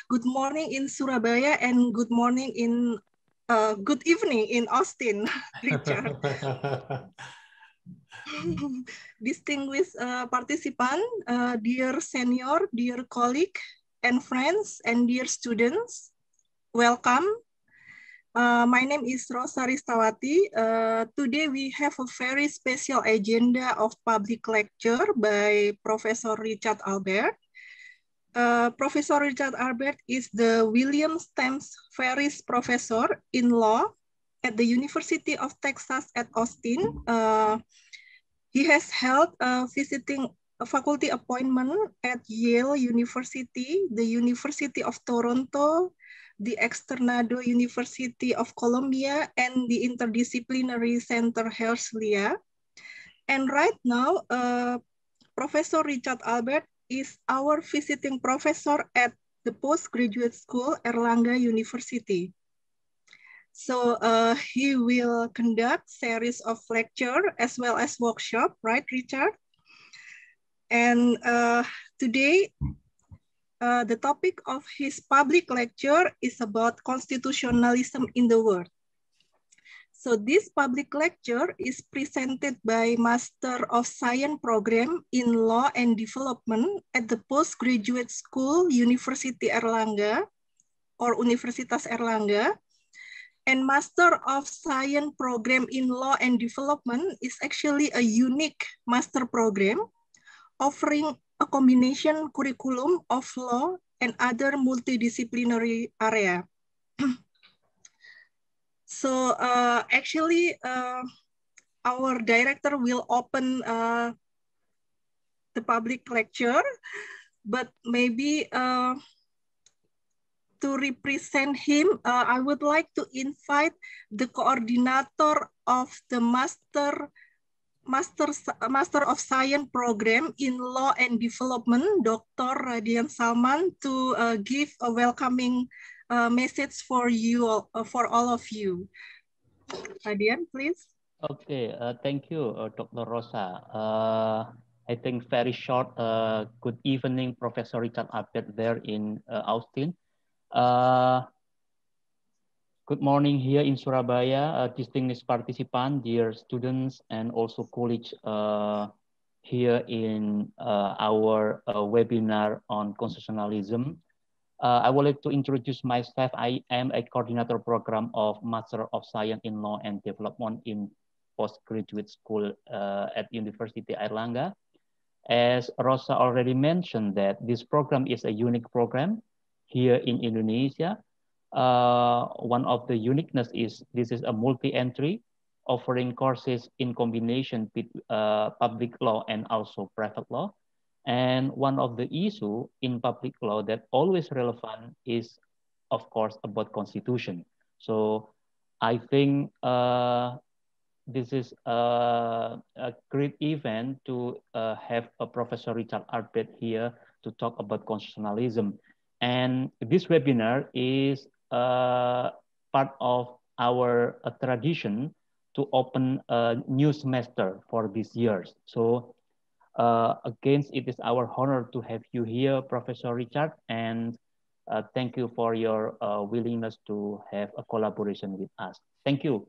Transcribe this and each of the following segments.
good morning in Surabaya and good morning in good evening in Austin, Richard. Distinguished participant, dear senior, dear colleague and friends, and dear students, welcome. My name is Rosa Ristawati. Today we have a very special agenda of public lecture by Professor Richard Albert. Professor Richard Albert is the William Stamps Ferris Professor in Law at the University of Texas at Austin. He has held a visiting faculty appointment at Yale University, the University of Toronto, the Externado University of Columbia, and the Interdisciplinary Center Herzliya. And right now, Professor Richard Albert is our visiting professor at the Postgraduate School Erlangga University. So he will conduct series of lecture as well as workshop, right, Richard? And today, the topic of his public lecture is about constitutionalism in the world. So this public lecture is presented by Master of Science program in Law and Development at the Postgraduate School University Erlangga or Universitas Erlangga. And Master of Science program in Law and Development is actually a unique master program offering a combination curriculum of law and other multidisciplinary area. So actually, our director will open the public lecture, but maybe to represent him, I would like to invite the coordinator of the Master of Science program in Law and Development, Dr. Radian Salman, to give a welcoming message for you, for all of you. Radian, please. Okay, thank you, Dr. Rosa. I think very short. Good evening, Professor Richard Albert there in Austin. Good morning here in Surabaya, distinguished participant, dear students, and also colleagues here in our webinar on constitutionalism. I would like to introduce myself. I am a coordinator program of Master of Science in Law and Development in Postgraduate School at University Erlangga. As Rosa already mentioned, that this program is a unique program here in Indonesia. One of the uniqueness is this is a multi-entry offering courses in combination with public law and also private law. And one of the issue in public law that always relevant is, of course, about constitution. So I think this is a great event to have a Professor Richard Albert here to talk about constitutionalism. And this webinar is part of our tradition to open a new semester for this year. So again, it is our honor to have you here, Professor Richard, and thank you for your willingness to have a collaboration with us. Thank you.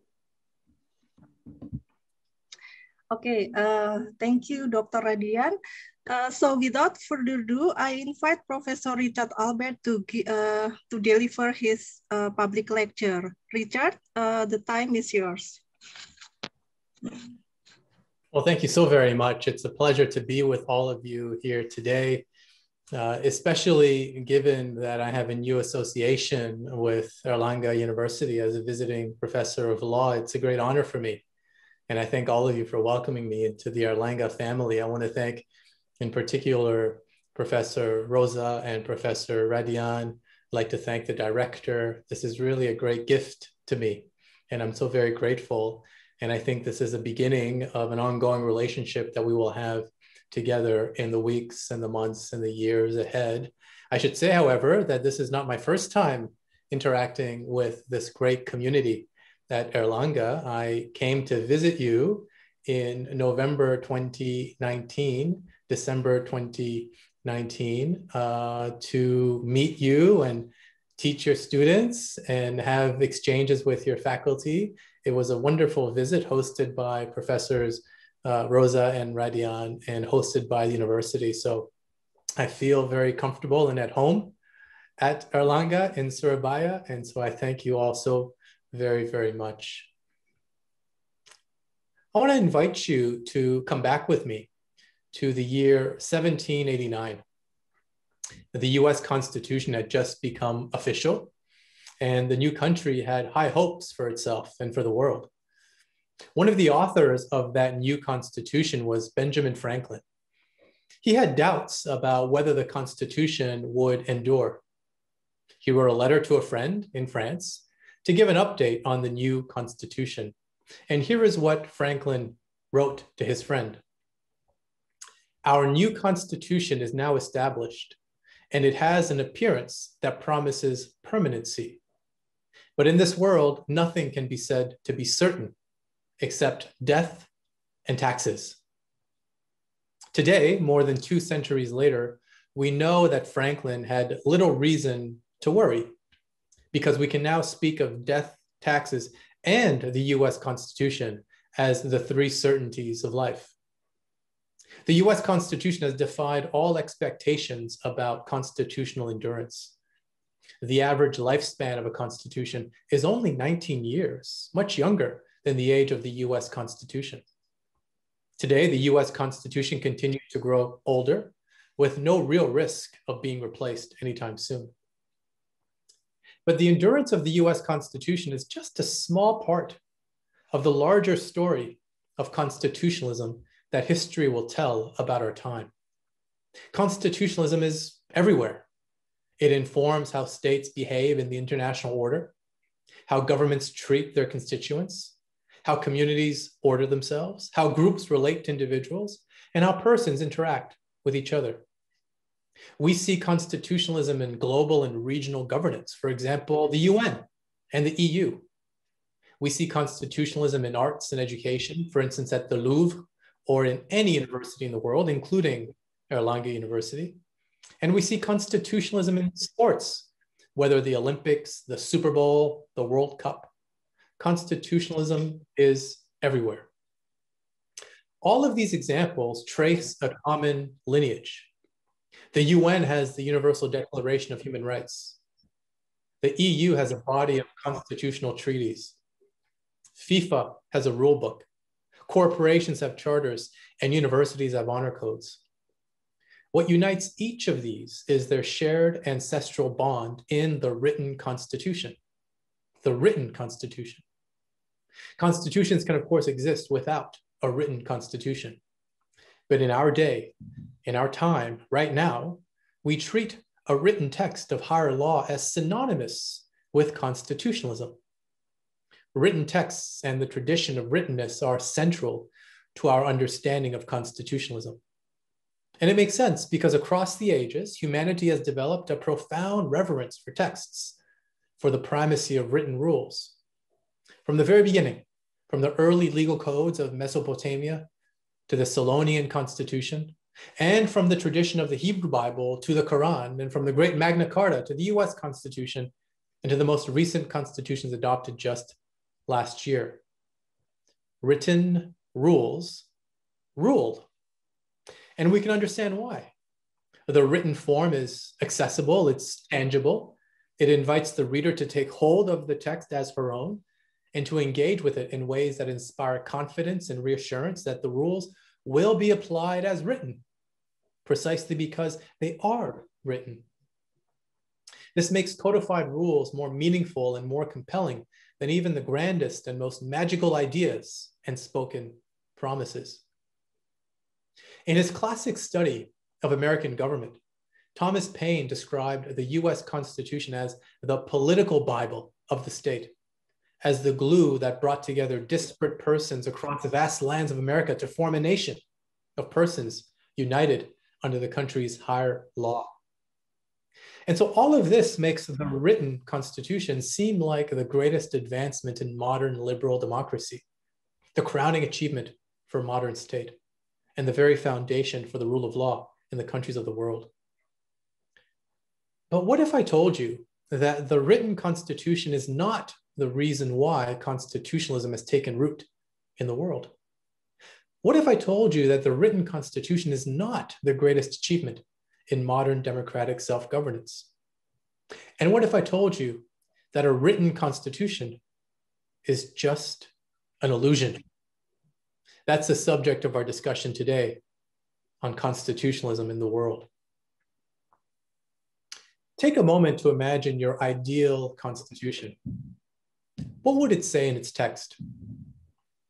Okay, thank you, Dr. Radian. So without further ado, I invite Professor Richard Albert to deliver his public lecture. Richard, the time is yours. Well, thank you so very much. It's a pleasure to be with all of you here today, especially given that I have a new association with Erlangga University as a visiting professor of law. It's a great honor for me. And I thank all of you for welcoming me into the Erlangga family. I want to thank, in particular, Professor Rosa and Professor Radian. I'd like to thank the director. This is really a great gift to me, and I'm so very grateful. And I think this is a beginning of an ongoing relationship that we will have together in the weeks and the months and the years ahead. I should say, however, that this is not my first time interacting with this great community at Erlangga. I came to visit you in November 2019, December 2019, 2019 to meet you and teach your students and have exchanges with your faculty. It was a wonderful visit hosted by Professors Rosa and Radian and hosted by the university. So I feel very comfortable and at home at Erlangga in Surabaya. And so I thank you all so very, very much. I want to invite you to come back with me to the year 1789. The US Constitution had just become official, and the new country had high hopes for itself and for the world. One of the authors of that new Constitution was Benjamin Franklin. He had doubts about whether the Constitution would endure. He wrote a letter to a friend in France to give an update on the new Constitution. And here is what Franklin wrote to his friend. Our new Constitution is now established, and it has an appearance that promises permanency. But in this world, nothing can be said to be certain except death and taxes. Today, more than 2 centuries later, we know that Franklin had little reason to worry because we can now speak of death, taxes, and the US Constitution as the 3 certainties of life. The US Constitution has defied all expectations about constitutional endurance. The average lifespan of a constitution is only 19 years, much younger than the age of the US Constitution. Today, the US Constitution continues to grow older with no real risk of being replaced anytime soon. But the endurance of the US Constitution is just a small part of the larger story of constitutionalism that history will tell about our time. Constitutionalism is everywhere. It informs how states behave in the international order, how governments treat their constituents, how communities order themselves, how groups relate to individuals, and how persons interact with each other. We see constitutionalism in global and regional governance, for example, the UN and the EU. We see constitutionalism in arts and education, for instance, at the Louvre or in any university in the world, including Erlangga University. And we see constitutionalism in sports, whether the Olympics, the Super Bowl, the World Cup. Constitutionalism is everywhere. All of these examples trace a common lineage. The UN has the Universal Declaration of Human Rights. The EU has a body of constitutional treaties. FIFA has a rule book. Corporations have charters, and universities have honor codes. What unites each of these is their shared ancestral bond in the written constitution. The written constitution. Constitutions can, of course, exist without a written constitution. But in our day, in our time, right now, we treat a written text of higher law as synonymous with constitutionalism. Written texts and the tradition of writtenness are central to our understanding of constitutionalism. And it makes sense because across the ages, humanity has developed a profound reverence for texts, for the primacy of written rules. From the very beginning, from the early legal codes of Mesopotamia to the Solonian Constitution, and from the tradition of the Hebrew Bible to the Quran, and from the great Magna Carta to the US Constitution, and to the most recent constitutions adopted just last year. Written rules ruled. And we can understand why. The written form is accessible, it's tangible. It invites the reader to take hold of the text as her own and to engage with it in ways that inspire confidence and reassurance that the rules will be applied as written, precisely because they are written. This makes codified rules more meaningful and more compelling than even the grandest and most magical ideas and spoken promises. In his classic study of American government, Thomas Paine described the US Constitution as the political Bible of the state, as the glue that brought together disparate persons across the vast lands of America to form a nation of persons united under the country's higher law. And so all of this makes the written Constitution seem like the greatest advancement in modern liberal democracy, the crowning achievement for a modern state, and the very foundation for the rule of law in the countries of the world. But what if I told you that the written constitution is not the reason why constitutionalism has taken root in the world? What if I told you that the written constitution is not the greatest achievement in modern democratic self-governance? And what if I told you that a written constitution is just an illusion? That's the subject of our discussion today on constitutionalism in the world. Take a moment to imagine your ideal constitution. What would it say in its text?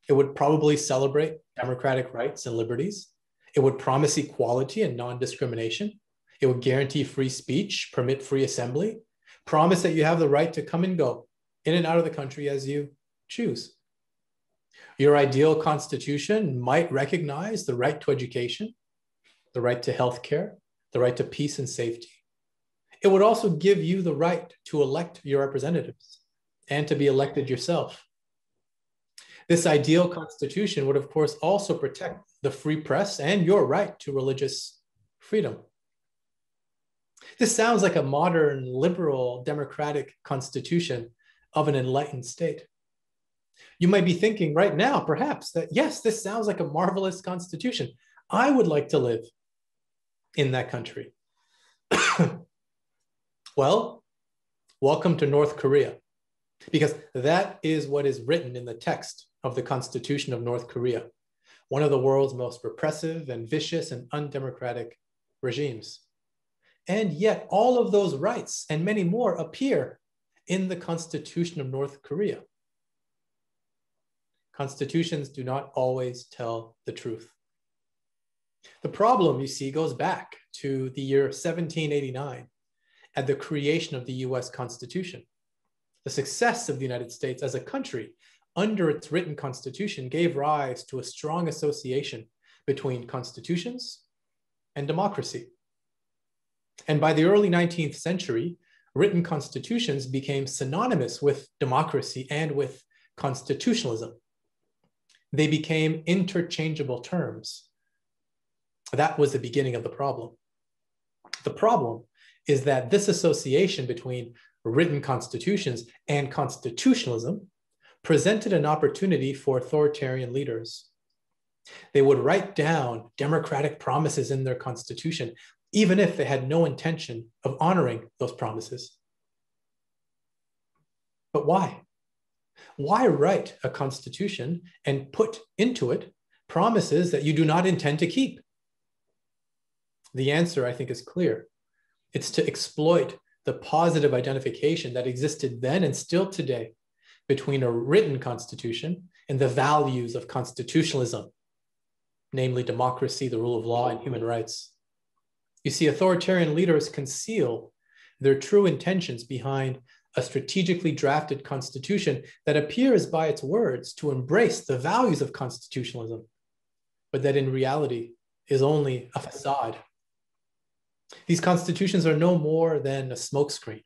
It would probably celebrate democratic rights and liberties. It would promise equality and non-discrimination. It would guarantee free speech, permit free assembly, promise that you have the right to come and go in and out of the country as you choose. Your ideal constitution might recognize the right to education, the right to healthcare, the right to peace and safety. It would also give you the right to elect your representatives and to be elected yourself. This ideal constitution would, of course, also protect the free press and your right to religious freedom. This sounds like a modern, liberal, democratic constitution of an enlightened state. You might be thinking right now, perhaps, that yes, this sounds like a marvelous constitution. I would like to live in that country. Well, welcome to North Korea, because that is what is written in the text of the Constitution of North Korea, one of the world's most repressive and vicious and undemocratic regimes. And yet all of those rights and many more appear in the Constitution of North Korea. Constitutions do not always tell the truth. The problem, you see, goes back to the year 1789 at the creation of the US Constitution. The success of the United States as a country under its written constitution gave rise to a strong association between constitutions and democracy. And by the early 19th century, written constitutions became synonymous with democracy and with constitutionalism. They became interchangeable terms. That was the beginning of the problem. The problem is that this association between written constitutions and constitutionalism presented an opportunity for authoritarian leaders. They would write down democratic promises in their constitution, even if they had no intention of honoring those promises. But why? Why write a constitution and put into it promises that you do not intend to keep? The answer, I think, is clear. It's to exploit the positive identification that existed then and still today between a written constitution and the values of constitutionalism, namely democracy, the rule of law, and human rights. You see, authoritarian leaders conceal their true intentions behind a strategically drafted constitution that appears by its words to embrace the values of constitutionalism, but that in reality is only a facade. These constitutions are no more than a smokescreen.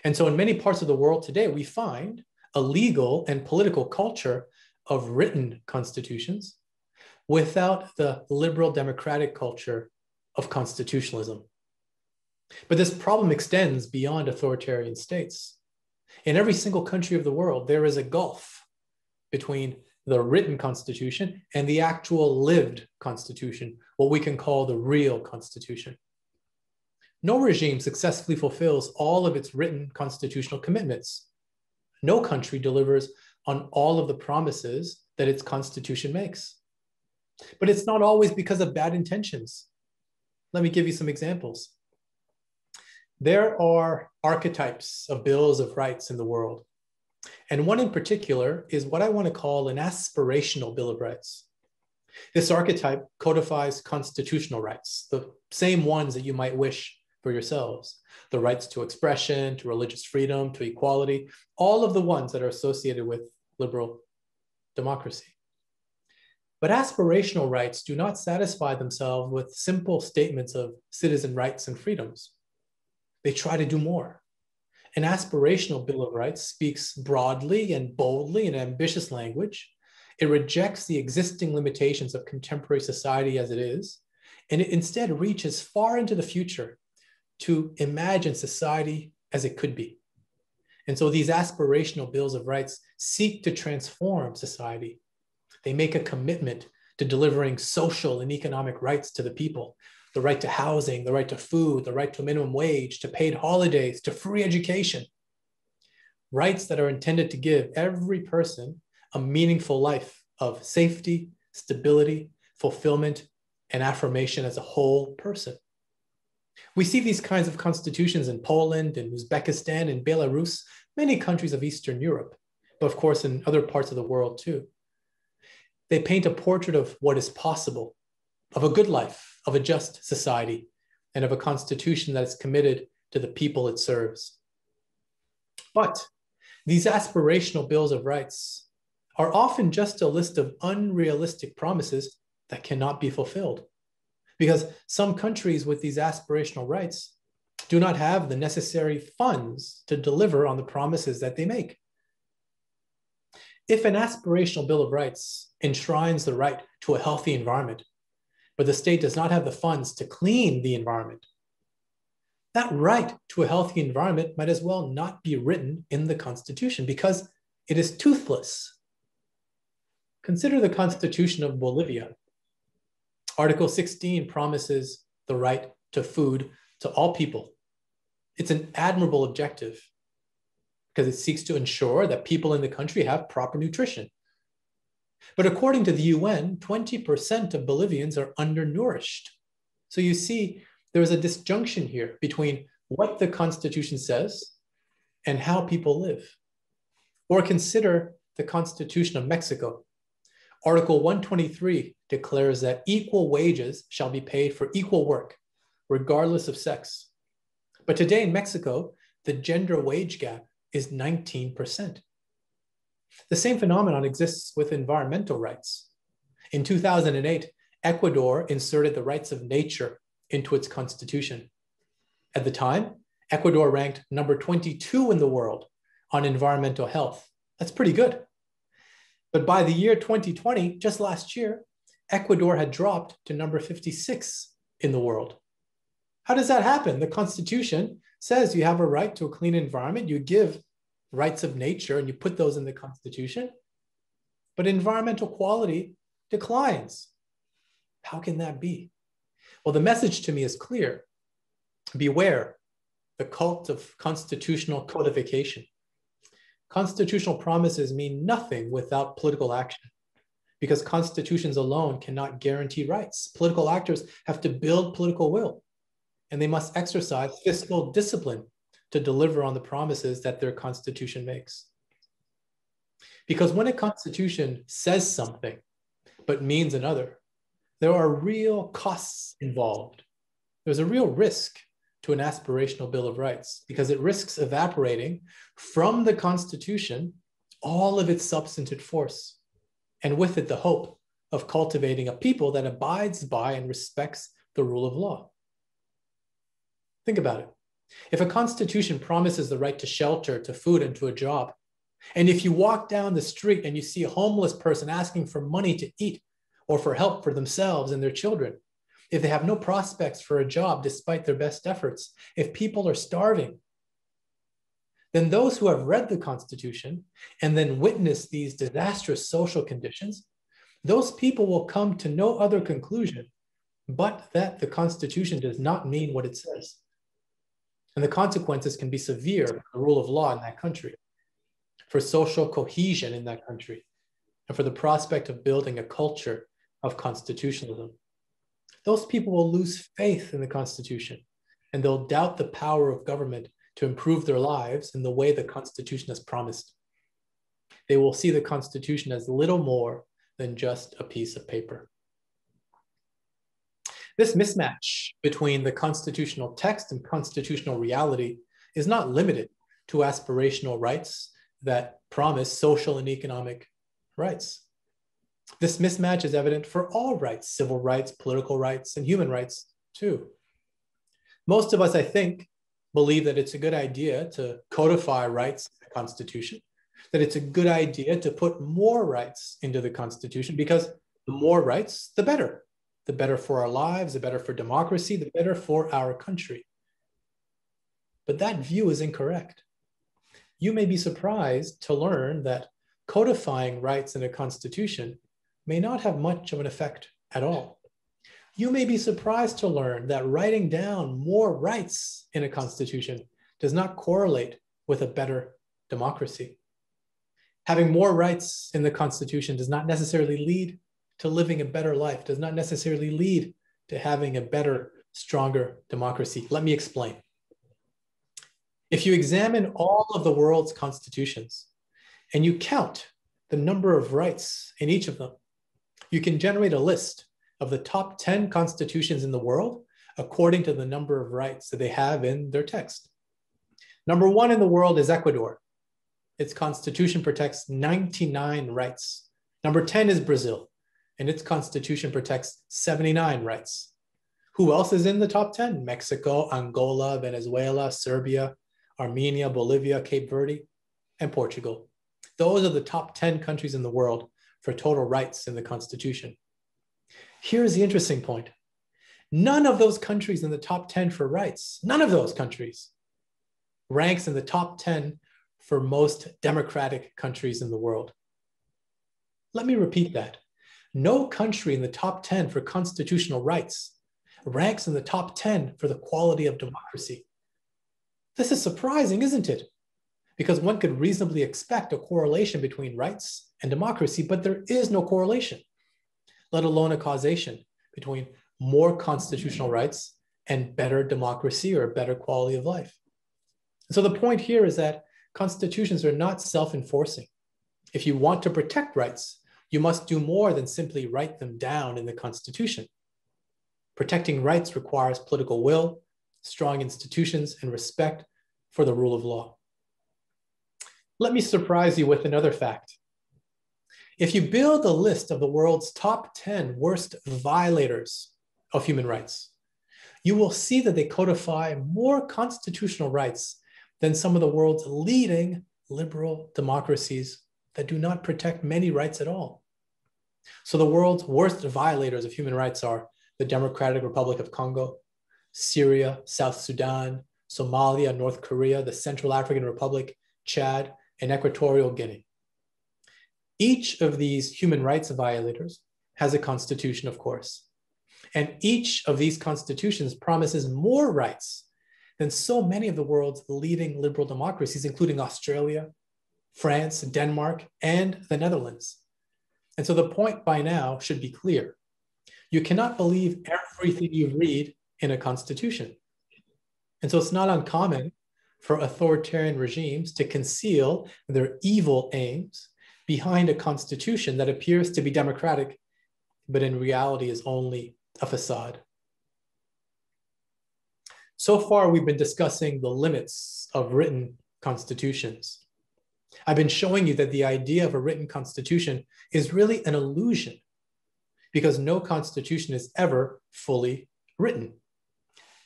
And so in many parts of the world today, we find a legal and political culture of written constitutions without the liberal democratic culture of constitutionalism. But this problem extends beyond authoritarian states. In every single country of the world, there is a gulf between the written constitution and the actual lived constitution, what we can call the real constitution. No regime successfully fulfills all of its written constitutional commitments. No country delivers on all of the promises that its constitution makes. But it's not always because of bad intentions. Let me give you some examples. There are archetypes of bills of rights in the world. And one in particular is what I want to call an aspirational Bill of Rights. This archetype codifies constitutional rights, the same ones that you might wish for yourselves, the rights to expression, to religious freedom, to equality, all of the ones that are associated with liberal democracy. But aspirational rights do not satisfy themselves with simple statements of citizen rights and freedoms. They try to do more. An aspirational Bill of Rights speaks broadly and boldly in ambitious language. It rejects the existing limitations of contemporary society as it is, and it instead reaches far into the future to imagine society as it could be. And so these aspirational bills of rights seek to transform society. They make a commitment to delivering social and economic rights to the people, the right to housing, the right to food, the right to a minimum wage, to paid holidays, to free education. Rights that are intended to give every person a meaningful life of safety, stability, fulfillment, and affirmation as a whole person. We see these kinds of constitutions in Poland, in Uzbekistan, in Belarus, many countries of Eastern Europe, but of course in other parts of the world too. They paint a portrait of what is possible, of a good life, of a just society, and of a constitution that is committed to the people it serves. But these aspirational bills of rights are often just a list of unrealistic promises that cannot be fulfilled, because some countries with these aspirational rights do not have the necessary funds to deliver on the promises that they make. If an aspirational bill of rights enshrines the right to a healthy environment, but the state does not have the funds to clean the environment, that right to a healthy environment might as well not be written in the Constitution because it is toothless. Consider the Constitution of Bolivia. Article 16 promises the right to food to all people. It's an admirable objective because it seeks to ensure that people in the country have proper nutrition. But according to the UN, 20% of Bolivians are undernourished. So you see, there is a disjunction here between what the Constitution says and how people live. Or consider the Constitution of Mexico. Article 123 declares that equal wages shall be paid for equal work, regardless of sex. But today in Mexico, the gender wage gap is 19%. The same phenomenon exists with environmental rights. In 2008, Ecuador inserted the rights of nature into its constitution. At the time, Ecuador ranked number 22 in the world on environmental health. That's pretty good. But by the year 2020, just last year, Ecuador had dropped to number 56 in the world. How does that happen? The Constitution says you have a right to a clean environment. You give rights of nature and you put those in the Constitution, but environmental quality declines. How can that be? Well, the message to me is clear. Beware the cult of constitutional codification. Constitutional promises mean nothing without political action because constitutions alone cannot guarantee rights. Political actors have to build political will, and they must exercise fiscal discipline to deliver on the promises that their constitution makes. Because when a constitution says something, but means another, there are real costs involved. There's a real risk to an aspirational Bill of Rights because it risks evaporating from the Constitution all of its substantive force, and with it the hope of cultivating a people that abides by and respects the rule of law. Think about it. If a constitution promises the right to shelter, to food, and to a job, and if you walk down the street and you see a homeless person asking for money to eat or for help for themselves and their children, if they have no prospects for a job despite their best efforts, if people are starving, then those who have read the Constitution and then witnessed these disastrous social conditions, those people will come to no other conclusion but that the Constitution does not mean what it says. And the consequences can be severe for the rule of law in that country, for social cohesion in that country, and for the prospect of building a culture of constitutionalism. Those people will lose faith in the Constitution, and they'll doubt the power of government to improve their lives in the way the Constitution has promised. They will see the Constitution as little more than just a piece of paper. This mismatch between the constitutional text and constitutional reality is not limited to aspirational rights that promise social and economic rights. This mismatch is evident for all rights, civil rights, political rights, and human rights too. Most of us, I think, believe that it's a good idea to codify rights in the Constitution, that it's a good idea to put more rights into the Constitution because the more rights, the better. The better for our lives, the better for democracy, the better for our country. but that view is incorrect. You may be surprised to learn that codifying rights in a constitution may not have much of an effect at all. You may be surprised to learn that writing down more rights in a constitution does not correlate with a better democracy. Having more rights in the Constitution does not necessarily lead to living a better life, does not necessarily lead to having a better, stronger democracy. Let me explain. If you examine all of the world's constitutions and you count the number of rights in each of them, you can generate a list of the top 10 constitutions in the world according to the number of rights that they have in their text. Number 1 in the world is Ecuador. Its constitution protects 99 rights. Number 10 is Brazil, and its constitution protects 79 rights. Who else is in the top 10? Mexico, Angola, Venezuela, Serbia, Armenia, Bolivia, Cape Verde, and Portugal. Those are the top 10 countries in the world for total rights in the constitution. Here's the interesting point. None of those countries in the top 10 for rights, none of those countries ranks in the top 10 for most democratic countries in the world. Let me repeat that. No country in the top 10 for constitutional rights ranks in the top 10 for the quality of democracy. This is surprising, isn't it? Because one could reasonably expect a correlation between rights and democracy, but there is no correlation, let alone a causation between more constitutional rights and better democracy or better quality of life. So the point here is that constitutions are not self-enforcing. If you want to protect rights, you must do more than simply write them down in the Constitution. Protecting rights requires political will, strong institutions, and respect for the rule of law. Let me surprise you with another fact. If you build a list of the world's top 10 worst violators of human rights, you will see that they codify more constitutional rights than some of the world's leading liberal democracies that do not protect many rights at all. So the world's worst violators of human rights are the Democratic Republic of Congo, Syria, South Sudan, Somalia, North Korea, the Central African Republic, Chad, and Equatorial Guinea. Each of these human rights violators has a constitution, of course. And each of these constitutions promises more rights than so many of the world's leading liberal democracies, including Australia, France, Denmark, and the Netherlands. And so the point by now should be clear. You cannot believe everything you read in a constitution. And so it's not uncommon for authoritarian regimes to conceal their evil aims behind a constitution that appears to be democratic, but in reality is only a facade. So far, we've been discussing the limits of written constitutions. I've been showing you that the idea of a written constitution is really an illusion because no constitution is ever fully written.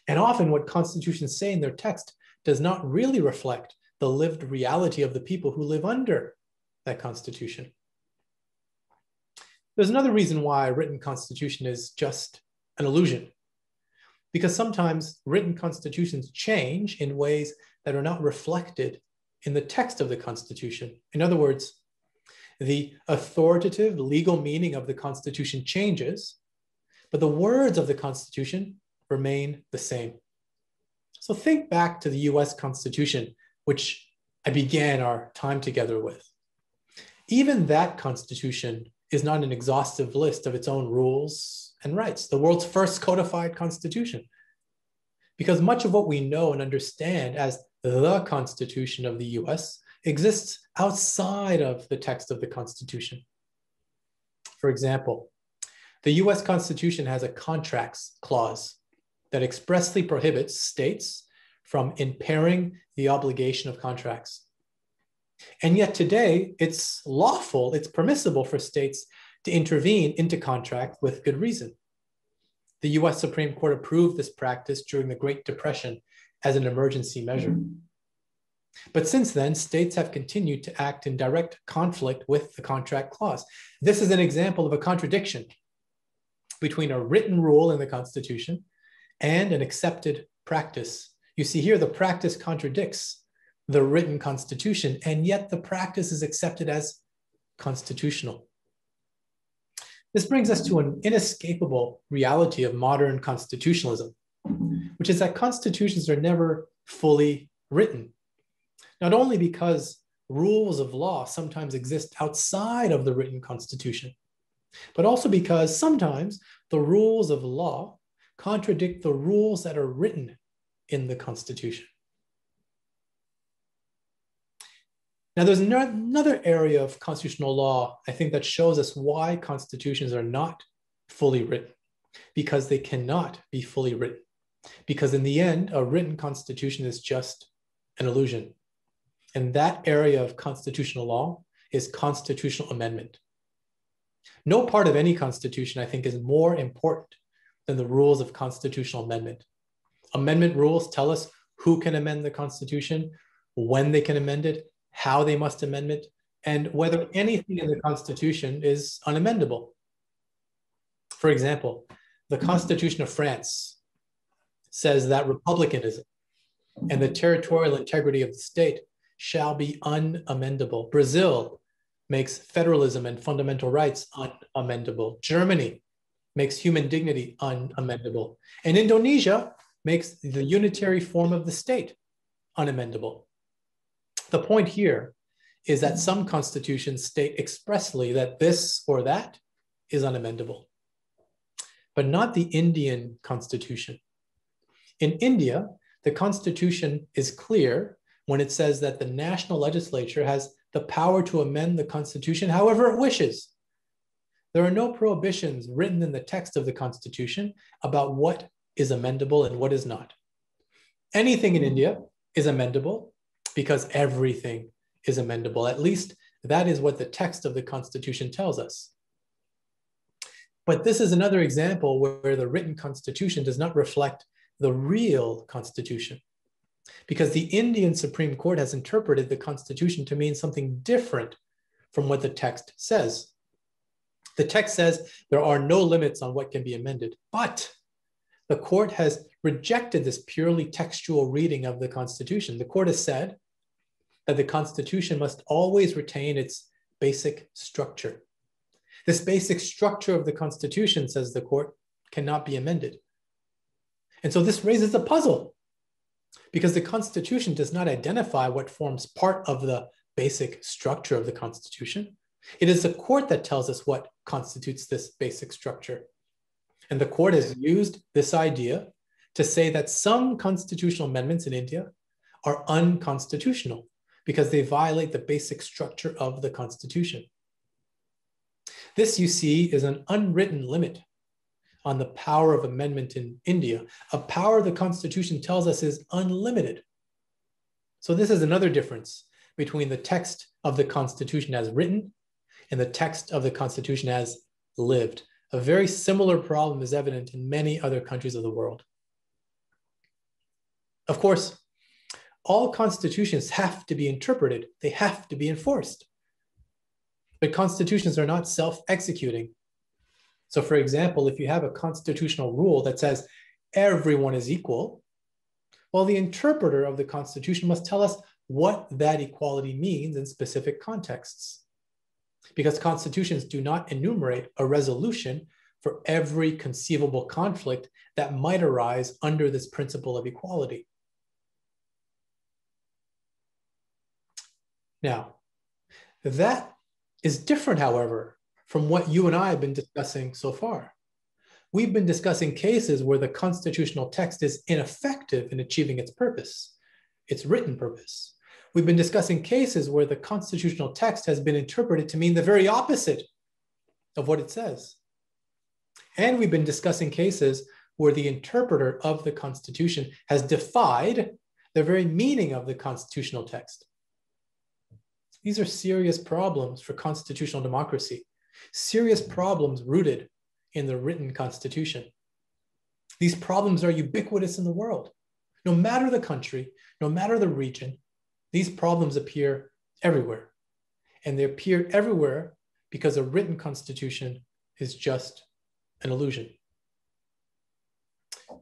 And often what constitutions say in their text does not really reflect the lived reality of the people who live under that constitution. There's another reason why a written constitution is just an illusion, because sometimes written constitutions change in ways that are not reflected in the text of the Constitution. In other words, the authoritative legal meaning of the Constitution changes, but the words of the Constitution remain the same. So think back to the US Constitution, which I began our time together with. Even that Constitution is not an exhaustive list of its own rules and rights, the world's first codified Constitution. Because much of what we know and understand as the Constitution of the US exists outside of the text of the Constitution. For example, the US Constitution has a contracts clause that expressly prohibits states from impairing the obligation of contracts. And yet today, it's lawful, it's permissible for states to intervene into contract with good reason. The US Supreme Court approved this practice during the Great Depression as an emergency measure. But since then, states have continued to act in direct conflict with the contract clause. This is an example of a contradiction between a written rule in the Constitution and an accepted practice You see here, the practice contradicts the written constitution, and yet the practice is accepted as constitutional. This brings us to an inescapable reality of modern constitutionalism, which is that constitutions are never fully written, not only because rules of law sometimes exist outside of the written constitution, but also because sometimes the rules of law contradict the rules that are written in the Constitution. Now, there's another area of constitutional law, I think, that shows us why constitutions are not fully written, because they cannot be fully written. Because in the end, a written constitution is just an illusion. And that area of constitutional law is constitutional amendment. No part of any constitution, I think, is more important than the rules of constitutional amendment. Amendment rules tell us who can amend the Constitution, when they can amend it, how they must amend it, and whether anything in the Constitution is unamendable. For example, the Constitution of France says that republicanism and the territorial integrity of the state shall be unamendable. Brazil makes federalism and fundamental rights unamendable. Germany makes human dignity unamendable. And Indonesia makes the unitary form of the state unamendable. The point here is that some constitutions state expressly that this or that is unamendable, but not the Indian constitution. In India, the constitution is clear when it says that the national legislature has the power to amend the constitution however it wishes. There are no prohibitions written in the text of the constitution about what is amendable and what is not. Anything in India is amendable because everything is amendable. At least that is what the text of the Constitution tells us. But this is another example where the written Constitution does not reflect the real Constitution, because the Indian Supreme Court has interpreted the Constitution to mean something different from what the text says. The text says there are no limits on what can be amended, but the court has rejected this purely textual reading of the Constitution. The court has said that the Constitution must always retain its basic structure. This basic structure of the Constitution, says the court, cannot be amended. And so this raises a puzzle, because the Constitution does not identify what forms part of the basic structure of the Constitution. It is the court that tells us what constitutes this basic structure. And the court has used this idea to say that some constitutional amendments in India are unconstitutional because they violate the basic structure of the Constitution. This, you see, is an unwritten limit on the power of amendment in India, a power the Constitution tells us is unlimited. So this is another difference between the text of the Constitution as written and the text of the Constitution as lived. A very similar problem is evident in many other countries of the world. Of course, all constitutions have to be interpreted. They have to be enforced. But constitutions are not self-executing. So for example, if you have a constitutional rule that says everyone is equal, well, the interpreter of the Constitution must tell us what that equality means in specific contexts. Because constitutions do not enumerate a resolution for every conceivable conflict that might arise under this principle of equality. Now, that is different, however, from what you and I have been discussing so far. We've been discussing cases where the constitutional text is ineffective in achieving its purpose, its written purpose. We've been discussing cases where the constitutional text has been interpreted to mean the very opposite of what it says. And we've been discussing cases where the interpreter of the Constitution has defied the very meaning of the constitutional text. These are serious problems for constitutional democracy, serious problems rooted in the written Constitution. These problems are ubiquitous in the world. No matter the country, no matter the region, these problems appear everywhere. And they appear everywhere because a written Constitution is just an illusion.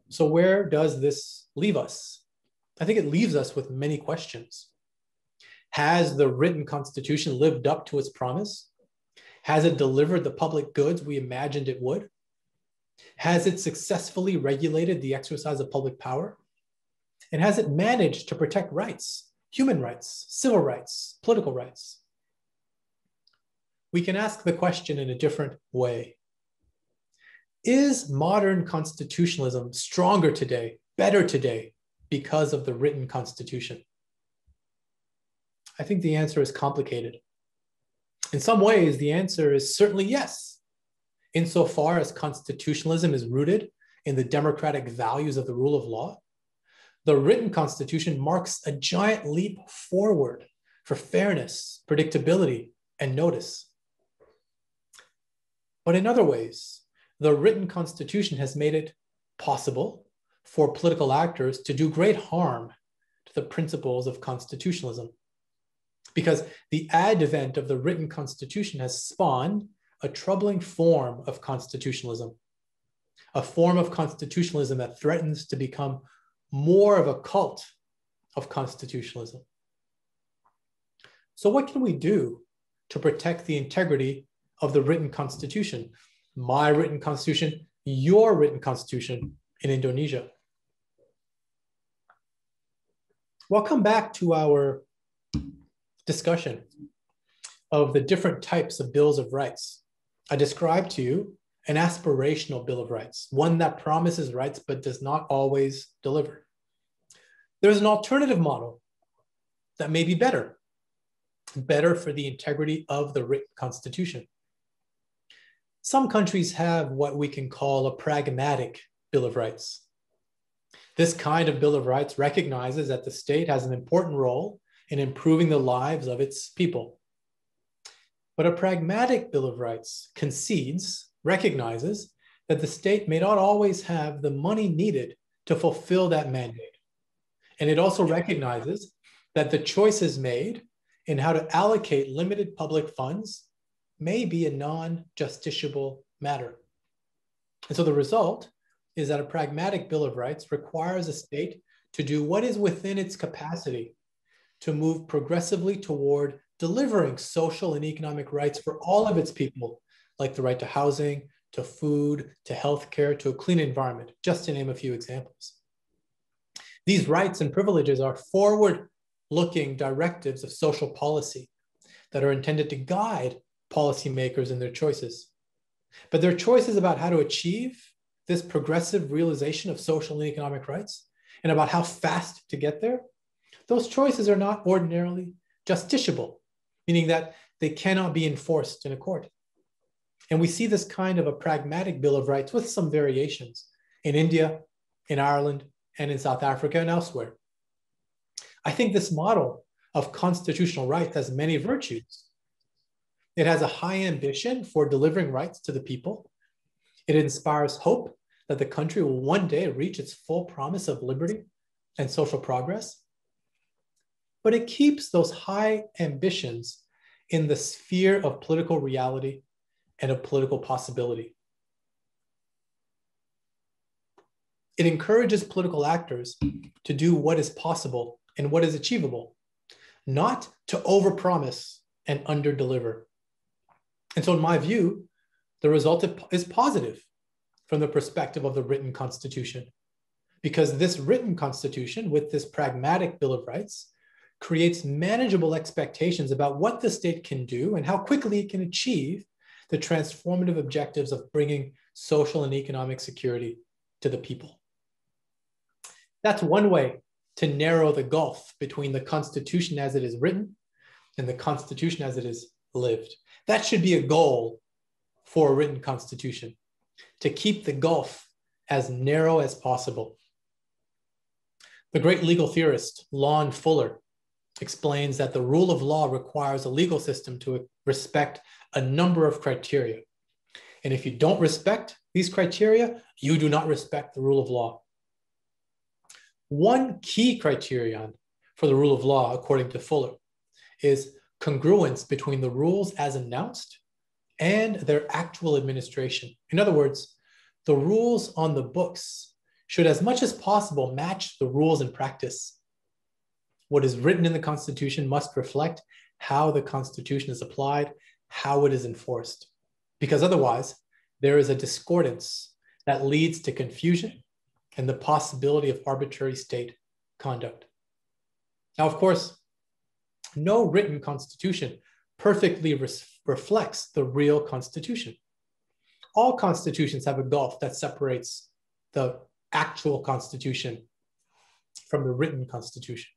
So where does this leave us? I think it leaves us with many questions. Has the written Constitution lived up to its promise? Has it delivered the public goods we imagined it would? Has it successfully regulated the exercise of public power? And has it managed to protect rights, human rights, civil rights, political rights? We can ask the question in a different way. Is modern constitutionalism stronger today, better today, because of the written Constitution? I think the answer is complicated. In some ways, the answer is certainly yes, insofar as constitutionalism is rooted in the democratic values of the rule of law. The written Constitution marks a giant leap forward for fairness, predictability, and notice. But in other ways, the written Constitution has made it possible for political actors to do great harm to the principles of constitutionalism, because the advent of the written Constitution has spawned a troubling form of constitutionalism, a form of constitutionalism that threatens to become more of a cult of constitutionalism. So what can we do to protect the integrity of the written Constitution? My written Constitution, your written Constitution in Indonesia. We'll come back to our discussion of the different types of bills of rights. I described to you an aspirational Bill of Rights, one that promises rights but does not always deliver. There's an alternative model that may be better for the integrity of the written Constitution. Some countries have what we can call a pragmatic Bill of Rights. This kind of Bill of Rights recognizes that the state has an important role in improving the lives of its people. But a pragmatic Bill of Rights recognizes that the state may not always have the money needed to fulfill that mandate. And it also recognizes that the choices made in how to allocate limited public funds may be a non-justiciable matter. And so the result is that a pragmatic Bill of Rights requires a state to do what is within its capacity to move progressively toward delivering social and economic rights for all of its people, like the right to housing, to food, to healthcare, to a clean environment, just to name a few examples. These rights and privileges are forward-looking directives of social policy that are intended to guide policymakers in their choices. But their choices about how to achieve this progressive realization of social and economic rights and about how fast to get there, those choices are not ordinarily justiciable, meaning that they cannot be enforced in a court. And we see this kind of a pragmatic Bill of Rights with some variations in India, in Ireland, and in South Africa and elsewhere. I think this model of constitutional rights has many virtues. It has a high ambition for delivering rights to the people. It inspires hope that the country will one day reach its full promise of liberty and social progress. But it keeps those high ambitions in the sphere of political reality and of political possibility. It encourages political actors to do what is possible and what is achievable, not to overpromise and underdeliver. And so in my view, the result is positive from the perspective of the written Constitution, because this written Constitution with this pragmatic Bill of Rights creates manageable expectations about what the state can do and how quickly it can achieve the transformative objectives of bringing social and economic security to the people. That's one way to narrow the gulf between the Constitution as it is written and the Constitution as it is lived. That should be a goal for a written Constitution, to keep the gulf as narrow as possible. The great legal theorist, Lon Fuller, explains that the rule of law requires a legal system to respect a number of criteria. And if you don't respect these criteria, you do not respect the rule of law. One key criterion for the rule of law, according to Fuller, is congruence between the rules as announced and their actual administration. In other words, the rules on the books should as much as possible match the rules in practice What is written in the Constitution must reflect how the Constitution is applied, how it is enforced, because otherwise there is a discordance that leads to confusion and the possibility of arbitrary state conduct. Now, of course, no written constitution perfectly reflects the real Constitution. All constitutions have a gulf that separates the actual Constitution from the written Constitution.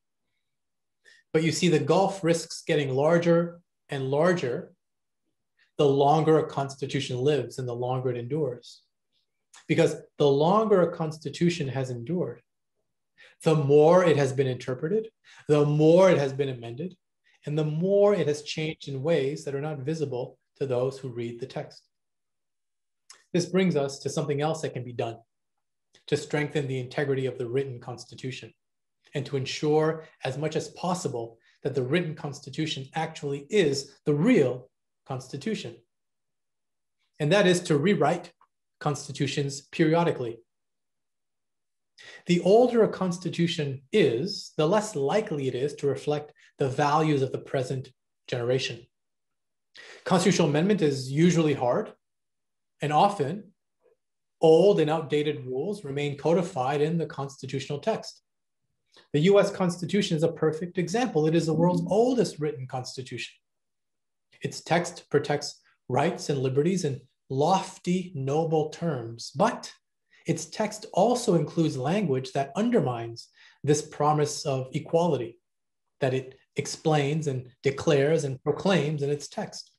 But you see, the gulf risks getting larger and larger the longer a constitution lives and the longer it endures. Because the longer a constitution has endured, the more it has been interpreted, the more it has been amended, and the more it has changed in ways that are not visible to those who read the text. This brings us to something else that can be done to strengthen the integrity of the written Constitution and to ensure as much as possible that the written Constitution actually is the real Constitution. And that is to rewrite constitutions periodically. The older a constitution is, the less likely it is to reflect the values of the present generation. Constitutional amendment is usually hard, and often old and outdated rules remain codified in the constitutional text. The US Constitution is a perfect example. It is the world's oldest written constitution. Its text protects rights and liberties in lofty, noble terms, but its text also includes language that undermines this promise of equality that it explains and declares and proclaims in its text.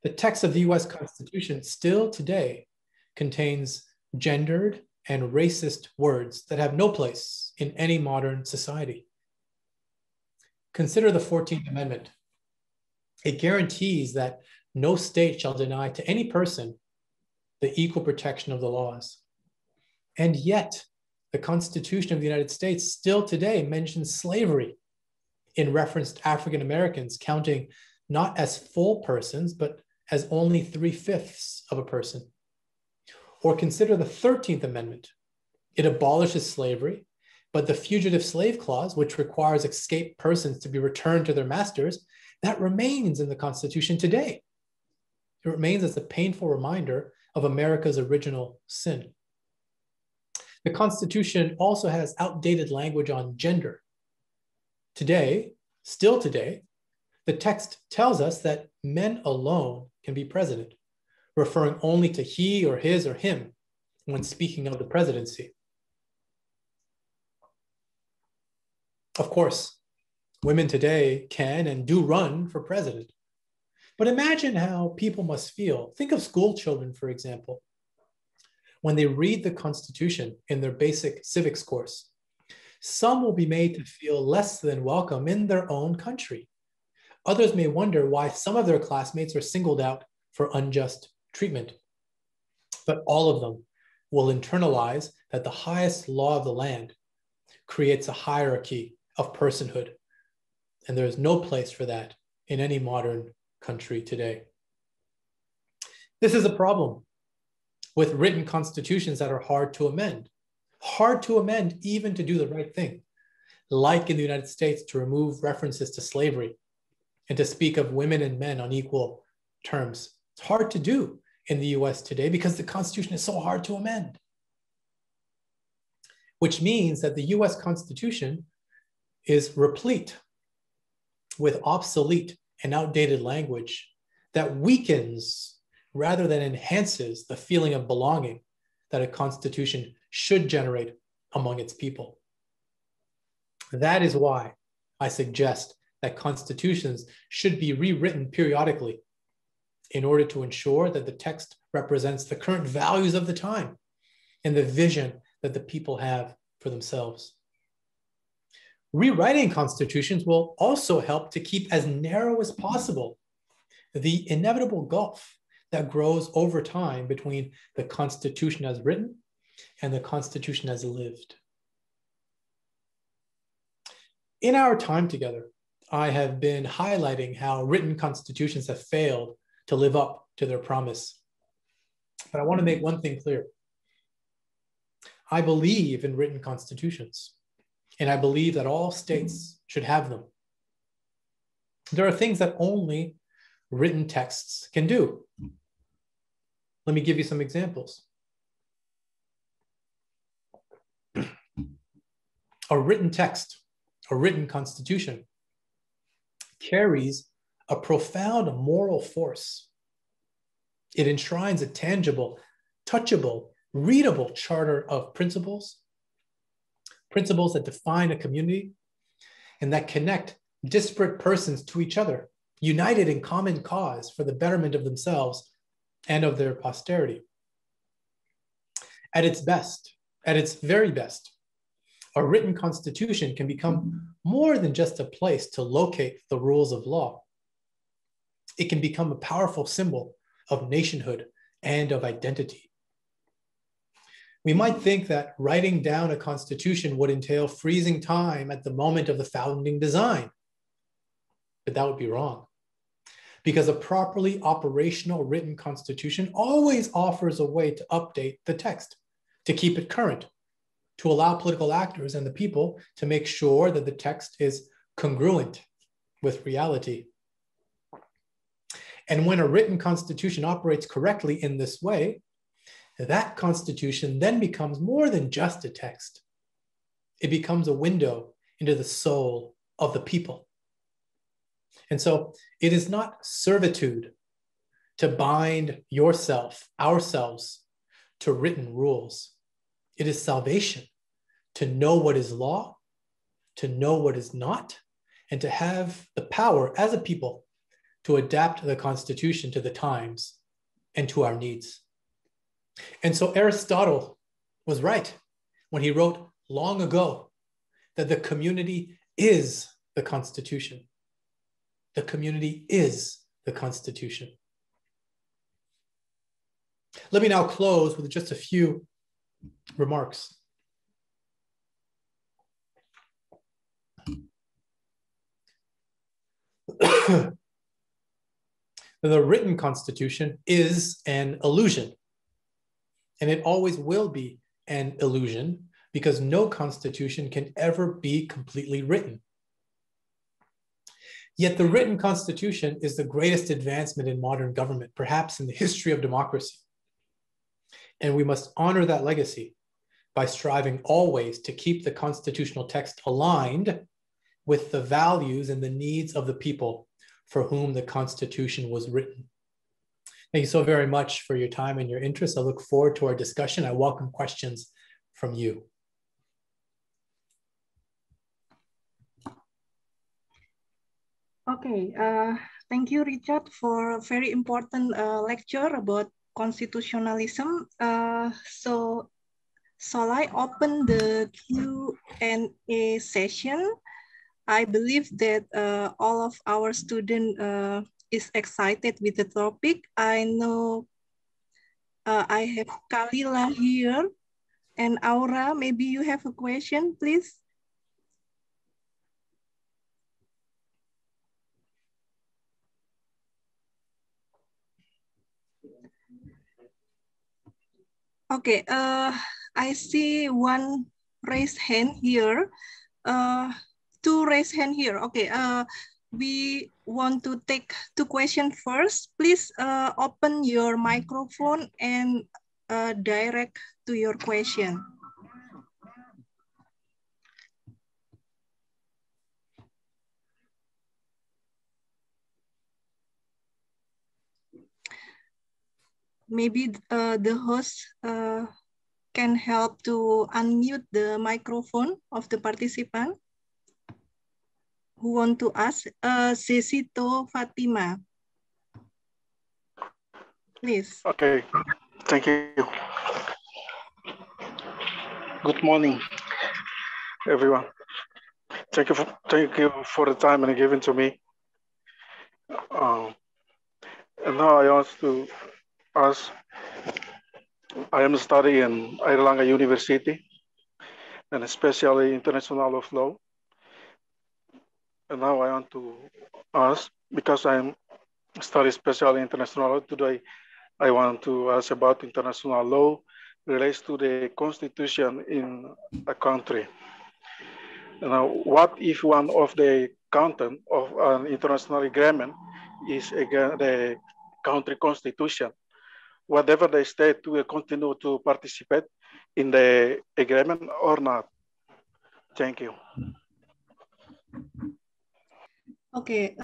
The text of the US Constitution still today contains gendered and racist words that have no place in any modern society. Consider the 14th Amendment. It guarantees that no state shall deny to any person the equal protection of the laws. And yet, the Constitution of the United States still today mentions slavery in reference to African Americans, counting not as full persons, but as only 3/5 of a person. Or consider the 13th Amendment. It abolishes slavery, but the Fugitive Slave Clause, which requires escaped persons to be returned to their masters, that remains in the Constitution today. It remains as a painful reminder of America's original sin. The Constitution also has outdated language on gender. Today, still today, the text tells us that men alone can be president, referring only to he or his or him when speaking of the presidency. Of course, women today can and do run for president. But imagine how people must feel. Think of school children, for example, when they read the Constitution in their basic civics course. Some will be made to feel less than welcome in their own country. Others may wonder why some of their classmates are singled out for unjust treatment. But all of them will internalize that the highest law of the land creates a hierarchy of personhood. And there is no place for that in any modern country today. This is a problem with written constitutions that are hard to amend even to do the right thing, like in the United States, to remove references to slavery and to speak of women and men on equal terms. It's hard to do in the US today because the Constitution is so hard to amend, which means that the US Constitution is replete with obsolete and outdated language that weakens rather than enhances the feeling of belonging that a constitution should generate among its people. That is why I suggest that constitutions should be rewritten periodically in order to ensure that the text represents the current values of the time and the vision that the people have for themselves. Rewriting constitutions will also help to keep as narrow as possible the inevitable gulf that grows over time between the Constitution as written and the Constitution as lived. In our time together, I have been highlighting how written constitutions have failed to live up to their promise. But I want to make one thing clear. I believe in written constitutions. And I believe that all states should have them. There are things that only written texts can do. Let me give you some examples. A written text, a written constitution, carries a profound moral force. It enshrines a tangible, touchable, readable charter of principles, principles that define a community and that connect disparate persons to each other, united in common cause for the betterment of themselves and of their posterity. At its best, at its very best, a written constitution can become more than just a place to locate the rules of law. It can become a powerful symbol of nationhood and of identity. We might think that writing down a constitution would entail freezing time at the moment of the founding design, but that would be wrong. Because a properly operational written constitution always offers a way to update the text, to keep it current, to allow political actors and the people to make sure that the text is congruent with reality. And when a written constitution operates correctly in this way, that constitution then becomes more than just a text. It becomes a window into the soul of the people. And so it is not servitude to bind yourself, ourselves, to written rules. It is salvation to know what is law, to know what is not, and to have the power as a people to adapt the Constitution to the times and to our needs. And so Aristotle was right when he wrote long ago that the community is the Constitution. The community is the Constitution. Let me now close with just a few remarks. The written constitution is an illusion, and it always will be an illusion because no constitution can ever be completely written. Yet the written constitution is the greatest advancement in modern government, perhaps in the history of democracy. And we must honor that legacy by striving always to keep the constitutional text aligned with the values and the needs of the people for whom the Constitution was written. Thank you so very much for your time and your interest. I look forward to our discussion. I welcome questions from you. Okay, thank you, Richard, for a very important lecture about constitutionalism. So shall I open the Q&A session? I believe that all of our students is excited with the topic. I know I have Kalila here and Aura. Maybe you have a question, please. Okay, I see one raised hand here. Two raised hand here. Okay, we want to take two questions first. Please open your microphone and direct to your question. Maybe the host can help to unmute the microphone of the participant who want to ask. Cecito Fatima, please. Okay, thank you. Good morning, everyone. Thank you for the time and given to me. And now I want to ask. I am studying in Airlangga University, and especially international of law. And now I want to ask, because I'm studying especially international law today, I want to ask about international law relates to the constitution in a country. Now, what if one of the content of an international agreement is again the country constitution? Whatever the state will continue to participate in the agreement or not? Thank you. Okay,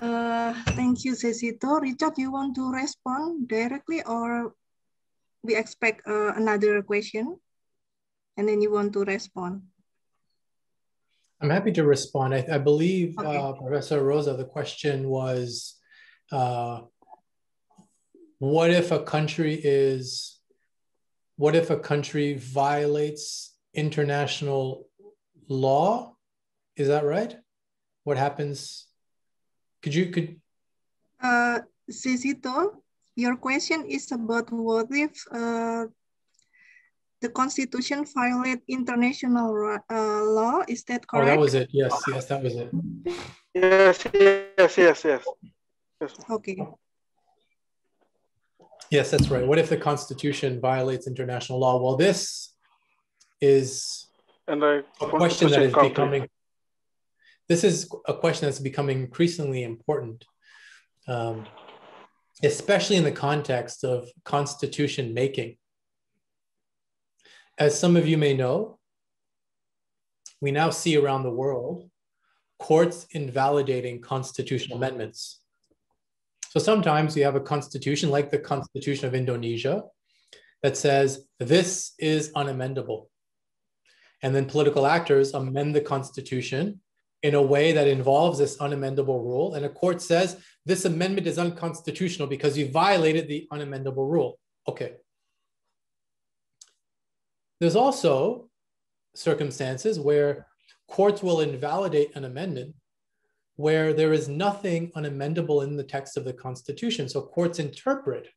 thank you, Cecito. Richard, you want to respond directly or we expect another question and then you want to respond? I'm happy to respond. I believe, okay. Professor Rosa, the question was, what if a country violates international law? Is that right? What happens? Cecito, your question is about what if the Constitution violate international law? Is that correct? Oh, that was it. Yes, yes, that was it. Yes. Okay. Yes, that's right. What if the Constitution violates international law? Well, this is a question that is becoming. This is a question that's becoming increasingly important, especially in the context of constitution making. As some of you may know, we now see around the world courts invalidating constitutional amendments. So sometimes you have a constitution like the Constitution of Indonesia that says this is unamendable. And then political actors amend the constitution in a way that involves this unamendable rule. And a court says this amendment is unconstitutional because you violated the unamendable rule. Okay. There's also circumstances where courts will invalidate an amendment where there is nothing unamendable in the text of the Constitution. So courts interpret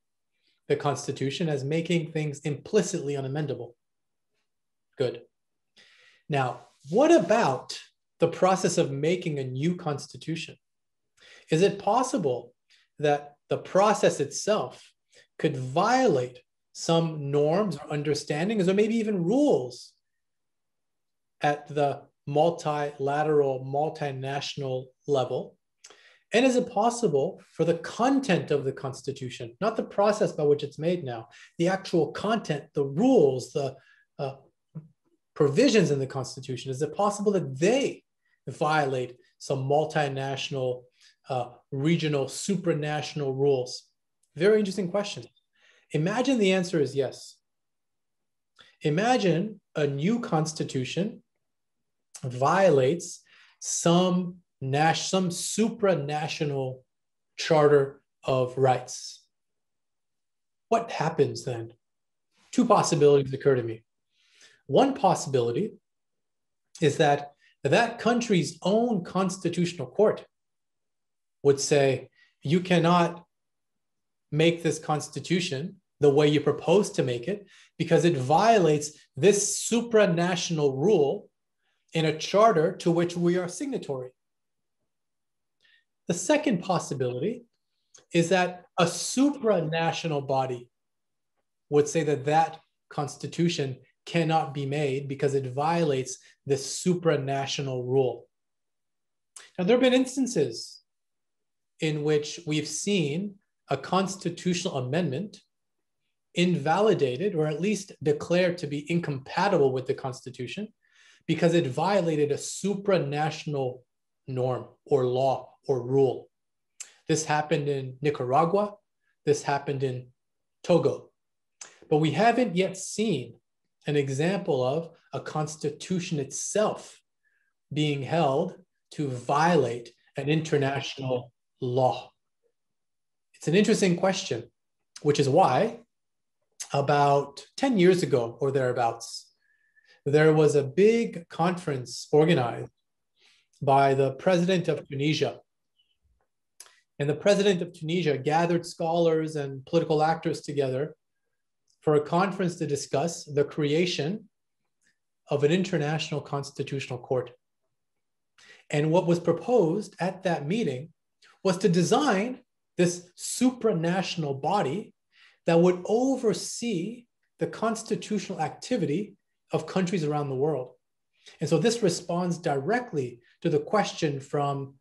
the Constitution as making things implicitly unamendable. Good. Now, what about the process of making a new Constitution? Is it possible that the process itself could violate some norms or understandings or maybe even rules at the multilateral, multinational level? And is it possible for the content of the Constitution, not the process by which it's made now, the actual content, the rules, the provisions in the Constitution, is it possible that they violate some multinational, regional, supranational rules? Very interesting question. Imagine the answer is yes. Imagine a new Constitution violates some supranational charter of rights. What happens then? Two possibilities occur to me. One possibility is that that country's own constitutional court would say, you cannot make this constitution the way you propose to make it because it violates this supranational rule in a charter to which we are signatory. The second possibility is that a supranational body would say that that constitution cannot be made because it violates this supranational rule. Now, there have been instances in which we've seen a constitutional amendment invalidated or at least declared to be incompatible with the Constitution because it violated a supranational norm or law or rule. This happened in Nicaragua. This happened in Togo. But we haven't yet seen an example of a constitution itself being held to violate an international law. It's an interesting question, which is why about 10 years ago or thereabouts, there was a big conference organized by the president of Tunisia. And the president of Tunisia gathered scholars and political actors together for a conference to discuss the creation of an international constitutional court. And what was proposed at that meeting was to design this supranational body that would oversee the constitutional activity of countries around the world. And so this responds directly to the question from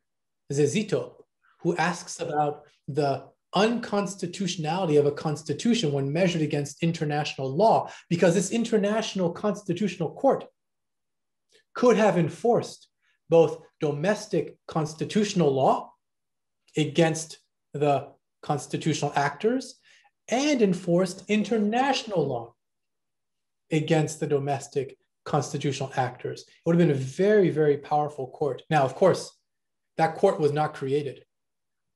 Zezito, who asks about the unconstitutionality of a constitution when measured against international law, because this international constitutional court could have enforced both domestic constitutional law against the constitutional actors and enforced international law against the domestic constitutional actors. It would have been a very, very powerful court. Now, of course, that court was not created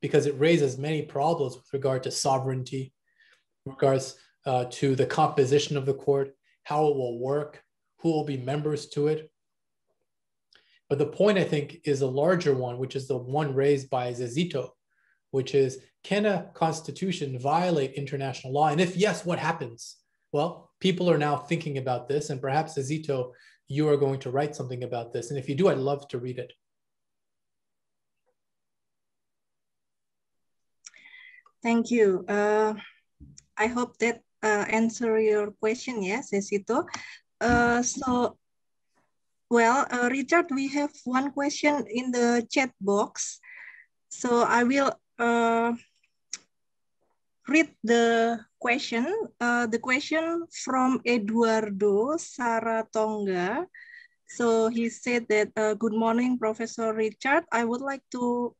because it raises many problems with regard to sovereignty, regards to the composition of the court, how it will work, who will be members to it. But the point, I think, is a larger one, which is the one raised by Zezito, which is, can a constitution violate international law? And if yes, what happens? Well, people are now thinking about this, and perhaps, Zezito, you are going to write something about this. And if you do, I'd love to read it. Thank you. I hope that answer your question, yes, Zezito. Richard, we have one question in the chat box. So I will read the question. The question from Eduardo Saratonga. So he said that, good morning, Professor Richard. I would like to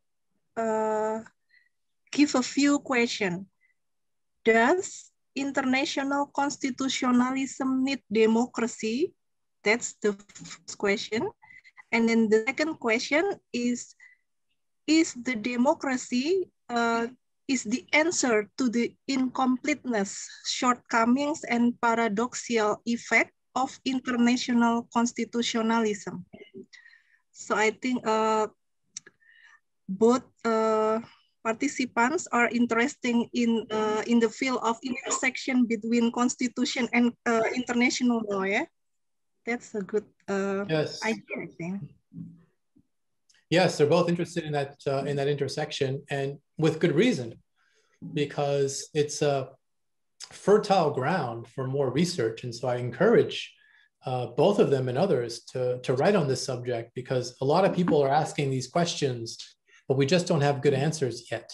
give a few questions. Does international constitutionalism need democracy? That's the first question. And then the second question is the democracy is the answer to the incompleteness, shortcomings, and paradoxical effect of international constitutionalism? So I think both participants are interested in the field of intersection between constitution and international law. Yeah, that's a good yes. idea, I think. Yes, they're both interested in that intersection, and with good reason, because it's a fertile ground for more research. And so I encourage both of them and others to write on this subject, because a lot of people are asking these questions, but we just don't have good answers yet.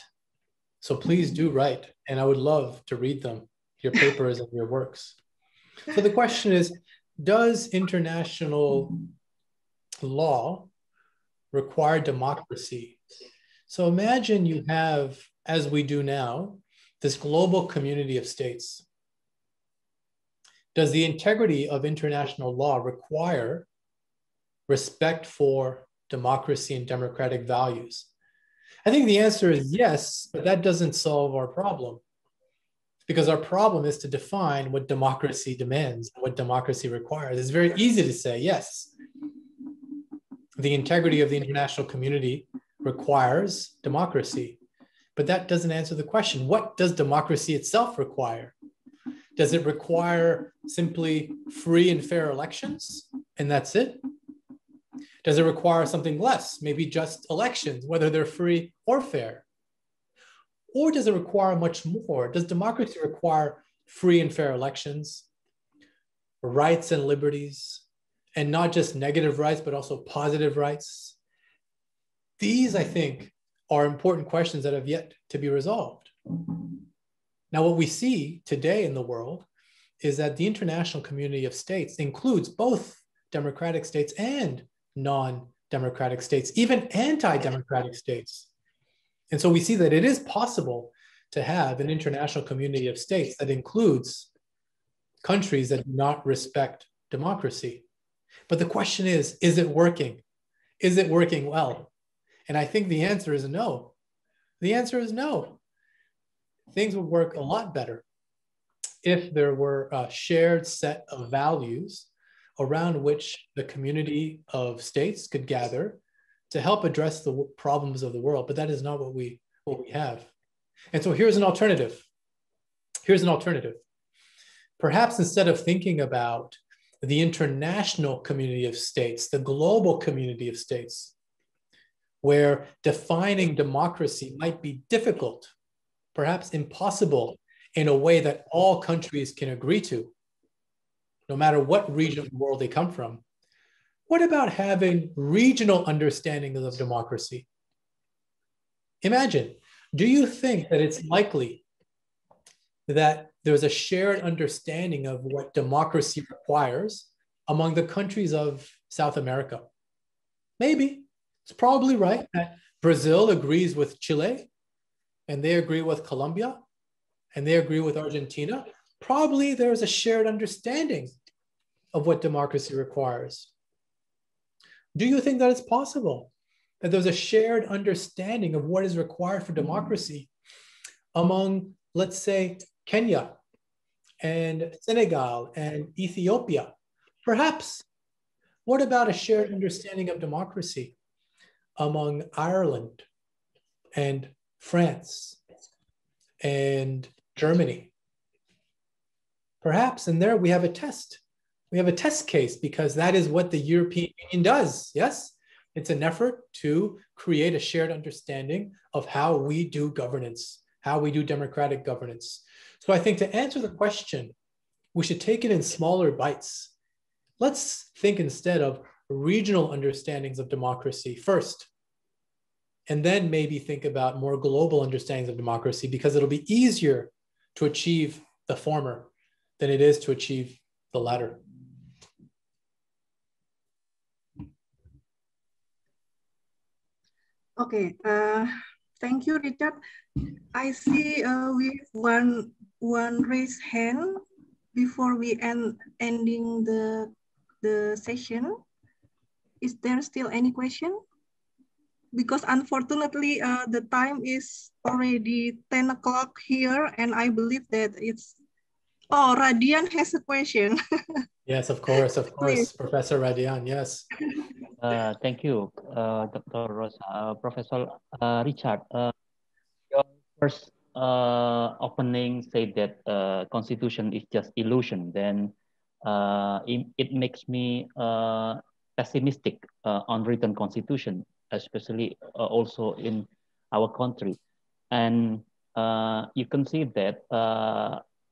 So please do write, and I would love to read them, your papers and your works. So the question is, does international law require democracy? So imagine you have, as we do now, this global community of states. Does the integrity of international law require respect for democracy and democratic values? I think the answer is yes, but that doesn't solve our problem, because our problem is to define what democracy demands, what democracy requires. It's very easy to say, yes, the integrity of the international community requires democracy, but that doesn't answer the question. What does democracy itself require? Does it require simply free and fair elections, and that's it? Does it require something less, maybe just elections, whether they're free or fair? Or does it require much more? Does democracy require free and fair elections, rights and liberties, and not just negative rights, but also positive rights? These, I think, are important questions that have yet to be resolved. Now, what we see today in the world is that the international community of states includes both democratic states and non-democratic states, even anti-democratic states. And so we see that it is possible to have an international community of states that includes countries that do not respect democracy. But the question is it working? Is it working well? And I think the answer is no. The answer is no. Things would work a lot better if there were a shared set of values around which the community of states could gather to help address the problems of the world. But that is not what we have. And so here's an alternative. Here's an alternative. Perhaps instead of thinking about the international community of states, the global community of states, where defining democracy might be difficult, perhaps impossible, in a way that all countries can agree to, no matter what region of the world they come from, What about having regional understandings of democracy? Imagine, do you think that it's likely that there's a shared understanding of what democracy requires among the countries of South America? Maybe. It's probably right that Brazil agrees with Chile, and they agree with Colombia, and they agree with Argentina. Probably there's a shared understanding of what democracy requires. Do you think that it's possible that there's a shared understanding of what is required for democracy among, let's say, Kenya and Senegal and Ethiopia? Perhaps. What about a shared understanding of democracy among Ireland and France and Germany? Perhaps, and there we have a test. We have a test case because that is what the European Union does, yes? It's an effort to create a shared understanding of how we do governance, how we do democratic governance. So I think to answer the question, we should take it in smaller bites. Let's think instead of regional understandings of democracy first, and then maybe think about more global understandings of democracy, because it'll be easier to achieve the former than it is to achieve the latter. Okay, thank you, Richard. I see we have one raised hand before we ending the session. Is there still any question? Because unfortunately, the time is already 10 o'clock here, and I believe that it's, oh, Radian has a question. Yes, of course, Professor Radian, yes. Thank you, Dr. Rosa. Professor Richard, your first opening said that Constitution is just illusion. Then it makes me pessimistic on written Constitution, especially also in our country. And you can see that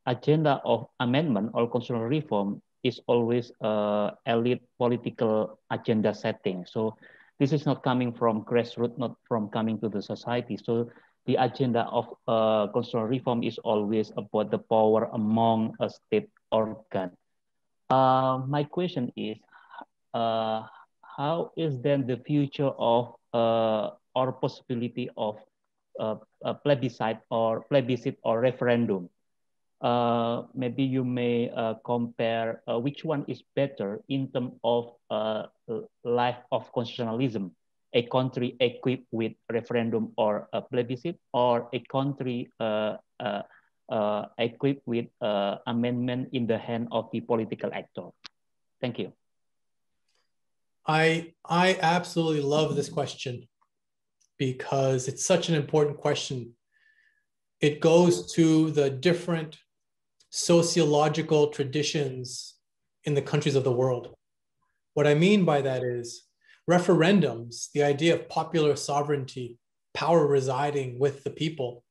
agenda of amendment or constitutional reform is always elite political agenda setting. So this is not coming from grassroots, not from coming to the society. So the agenda of constitutional reform is always about the power among a state organ. My question is, how is then the future of or possibility of a plebiscite or referendum? Maybe you may compare which one is better in terms of life of constitutionalism, a country equipped with referendum or a plebiscite, or a country equipped with amendment in the hand of the political actor. Thank you. I absolutely love this question because it's such an important question. It goes to the different sociological traditions in the countries of the world. What I mean by that is referendums, the idea of popular sovereignty, power residing with the people,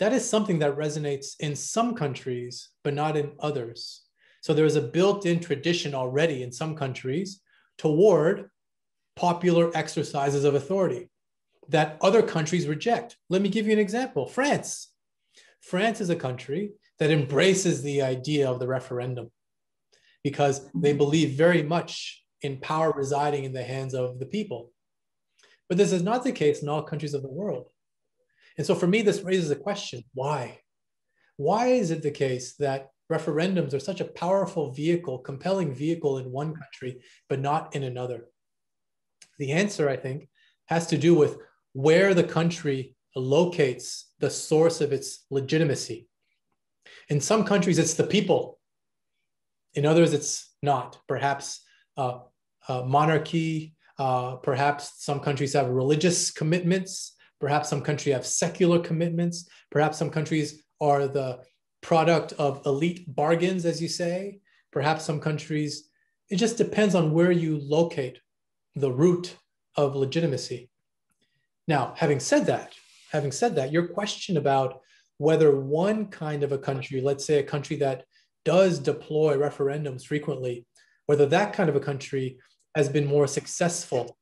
that is something that resonates in some countries, but not in others. So there's a built-in tradition already in some countries toward popular exercises of authority that other countries reject. Let me give you an example. France. France is a country that embraces the idea of the referendum because they believe very much in power residing in the hands of the people. But this is not the case in all countries of the world. And so for me, this raises a question, why? Why is it the case that referendums are such a powerful vehicle, compelling vehicle in one country, but not in another? The answer, I think, has to do with where the country locates the source of its legitimacy. In some countries, it's the people. In others, it's not. Perhaps monarchy, perhaps some countries have religious commitments, perhaps some countries have secular commitments, perhaps some countries are the product of elite bargains, as you say. Perhaps some countries, it just depends on where you locate the root of legitimacy. Now, having said that, your question about whether one kind of a country, let's say a country that does deploy referendums frequently, whether that kind of a country has been more successful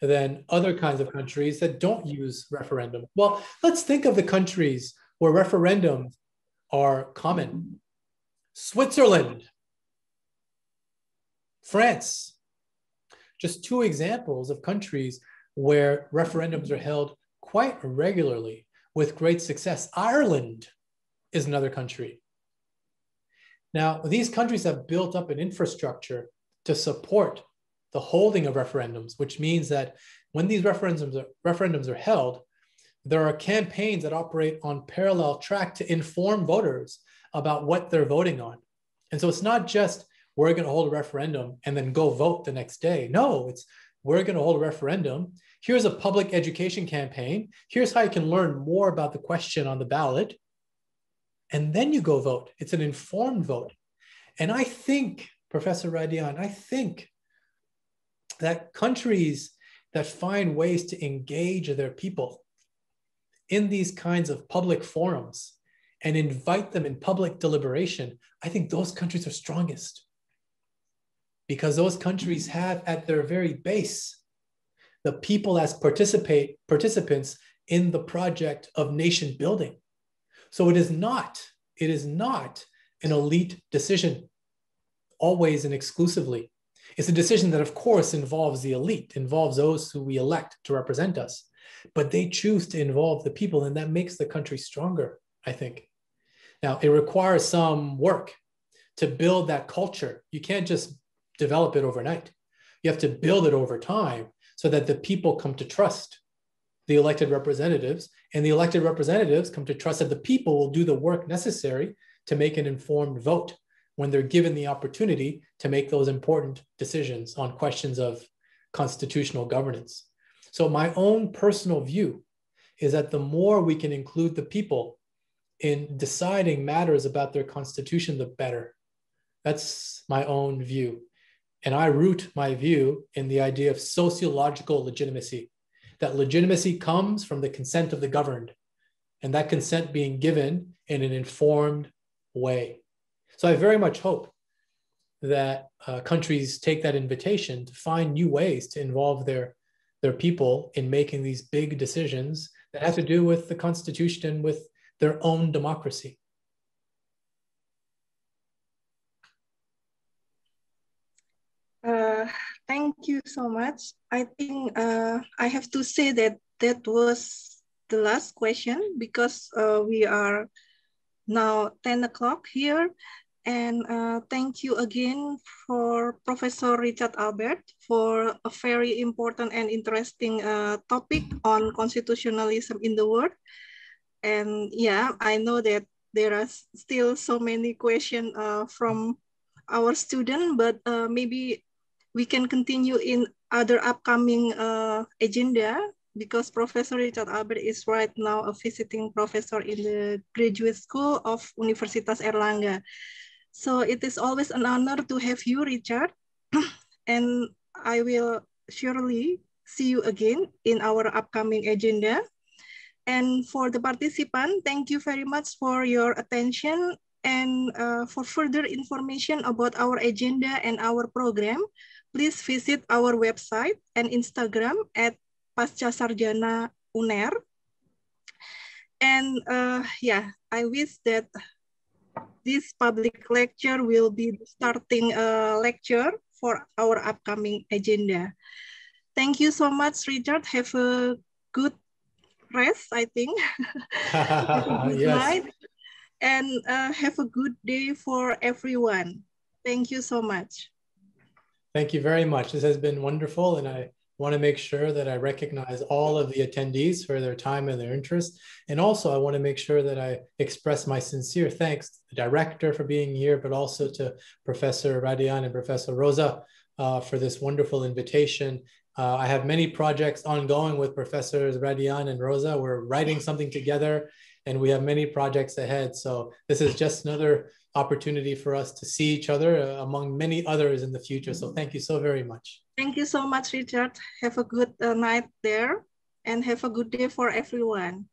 than other kinds of countries that don't use referendum? Well, let's think of the countries where referendums are common. Switzerland, France, just two examples of countries where referendums are held quite regularly with great success. Ireland is another country. Now, these countries have built up an infrastructure to support the holding of referendums, which means that when these referendums are held, there are campaigns that operate on parallel track to inform voters about what they're voting on. And so it's not just we're going to hold a referendum and then go vote the next day. No, it's we're going to hold a referendum. Here's a public education campaign. Here's how you can learn more about the question on the ballot. And then you go vote. It's an informed vote. And I think, Professor Radian, I think that countries that find ways to engage their people in these kinds of public forums and invite them in public deliberation, I think those countries are strongest. Because those countries have at their very base the people as participants in the project of nation building. So it is not an elite decision, always and exclusively. It's a decision that, of course, involves the elite, involves those who we elect to represent us, but they choose to involve the people, and that makes the country stronger, I think. Now, it requires some work to build that culture. You can't just develop it overnight. You have to build it over time so that the people come to trust the elected representatives, and the elected representatives come to trust that the people will do the work necessary to make an informed vote when they're given the opportunity to make those important decisions on questions of constitutional governance. So my own personal view is that the more we can include the people in deciding matters about their constitution, the better. That's my own view. And I root my view in the idea of sociological legitimacy, that legitimacy comes from the consent of the governed, and that consent being given in an informed way. So I very much hope that countries take that invitation to find new ways to involve their people in making these big decisions that have to do with the Constitution and with their own democracy. Thank you so much. I think I have to say that that was the last question because we are now 10 o'clock here. And thank you again for Professor Richard Albert for a very important and interesting topic on constitutionalism in the world. And yeah, I know that there are still so many questions from our students, but maybe we can continue in other upcoming agenda because Professor Richard Albert is right now a visiting professor in the Graduate School of Universitas Erlangga. So it is always an honor to have you, Richard. And I will surely see you again in our upcoming agenda. And for the participant, thank you very much for your attention. And for further information about our agenda and our program, please visit our website and Instagram at Pasca Sarjana UNAIR. And yeah, I wish that this public lecture will be the starting lecture for our upcoming agenda. Thank you so much, Richard. Have a good rest, I think. Have a good night. And have a good day for everyone. Thank you so much. Thank you very much. This has been wonderful, and I want to make sure that I recognize all of the attendees for their time and their interest. And also I want to make sure that I express my sincere thanks to the director for being here, but also to Professor Radian and Professor Rosa for this wonderful invitation. I have many projects ongoing with Professors Radian and Rosa. We're writing something together and we have many projects ahead. So this is just another opportunity for us to see each other among many others in the future. So thank you so very much. Thank you so much, Richard. Have a good night there and have a good day for everyone.